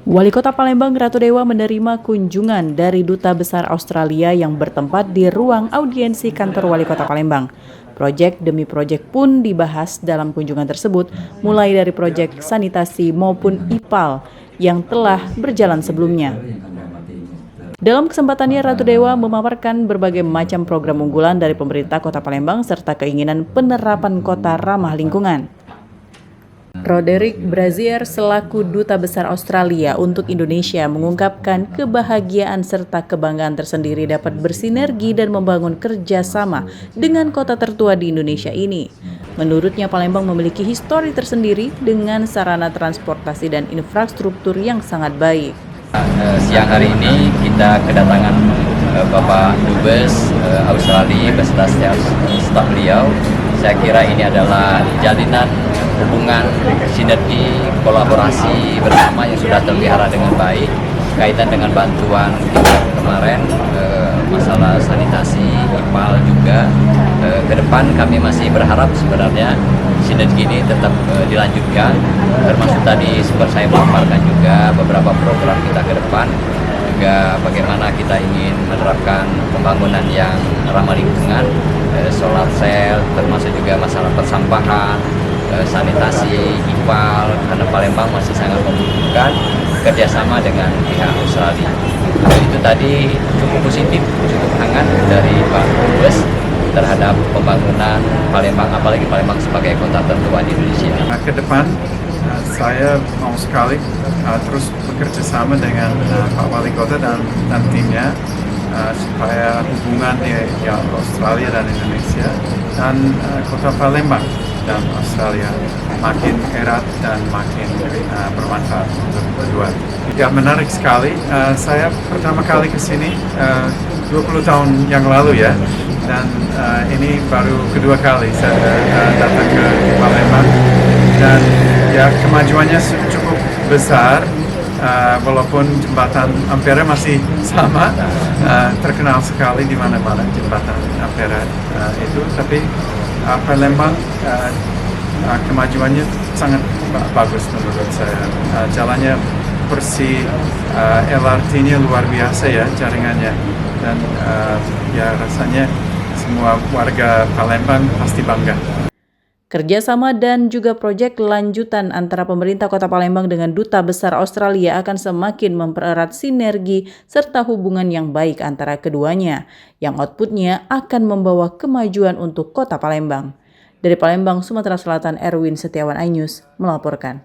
Wali Kota Palembang Ratu Dewa menerima kunjungan dari Duta Besar Australia yang bertempat di ruang audiensi kantor Wali Kota Palembang. Proyek demi proyek pun dibahas dalam kunjungan tersebut, mulai dari proyek sanitasi maupun IPAL yang telah berjalan sebelumnya. Dalam kesempatannya, Ratu Dewa memaparkan berbagai macam program unggulan dari pemerintah Kota Palembang serta keinginan penerapan kota ramah lingkungan. Roderick Brazier selaku Duta Besar Australia untuk Indonesia mengungkapkan kebahagiaan serta kebanggaan tersendiri dapat bersinergi dan membangun kerjasama dengan kota tertua di Indonesia ini. Menurutnya, Palembang memiliki histori tersendiri dengan sarana transportasi dan infrastruktur yang sangat baik. Siang hari ini kita kedatangan Bapak Dubes Australia beserta staf beliau. Saya kira ini adalah jalinan hubungan sinergi kolaborasi bersama yang sudah terpelihara dengan baik kaitan dengan bantuan kita kemarin masalah sanitasi IPAL juga. Ke depan kami masih berharap sebenarnya sinergi ini tetap dilanjutkan, termasuk tadi sempat saya memaparkan juga beberapa program kita ke depan, juga bagaimana kita ingin menerapkan pembangunan yang ramah lingkungan, solar cell, termasuk juga masalah persampahan, sanitasi, IPAL, karena Palembang masih sangat membutuhkan kerjasama dengan pihak Australia. Itu tadi cukup positif, cukup hangat dari Pak Dubes terhadap pembangunan Palembang, apalagi Palembang sebagai kota tertua di Indonesia. Ke depan saya mau sekali terus bekerja sama dengan Pak Wali Kota dan timnya supaya hubungan di Australia dan Indonesia dan kota Palembang dan Australia makin erat dan makin bermanfaat untuk berdua. Ya, menarik sekali. Saya pertama kali ke sini 20 tahun yang lalu ya, dan ini baru kedua kali saya datang ke Palembang, dan ya kemajuannya cukup besar. Walaupun jembatan Ampera masih sama, terkenal sekali di mana-mana jembatan Ampera itu, tapi Palembang kemajuannya sangat bagus menurut saya. Jalannya bersih, LRT-nya luar biasa ya jaringannya, dan ya rasanya semua warga Palembang pasti bangga. Kerjasama dan juga proyek lanjutan antara pemerintah Kota Palembang dengan Duta Besar Australia akan semakin mempererat sinergi serta hubungan yang baik antara keduanya, yang outputnya akan membawa kemajuan untuk Kota Palembang. Dari Palembang, Sumatera Selatan, Erwin Setiawan, iNews melaporkan.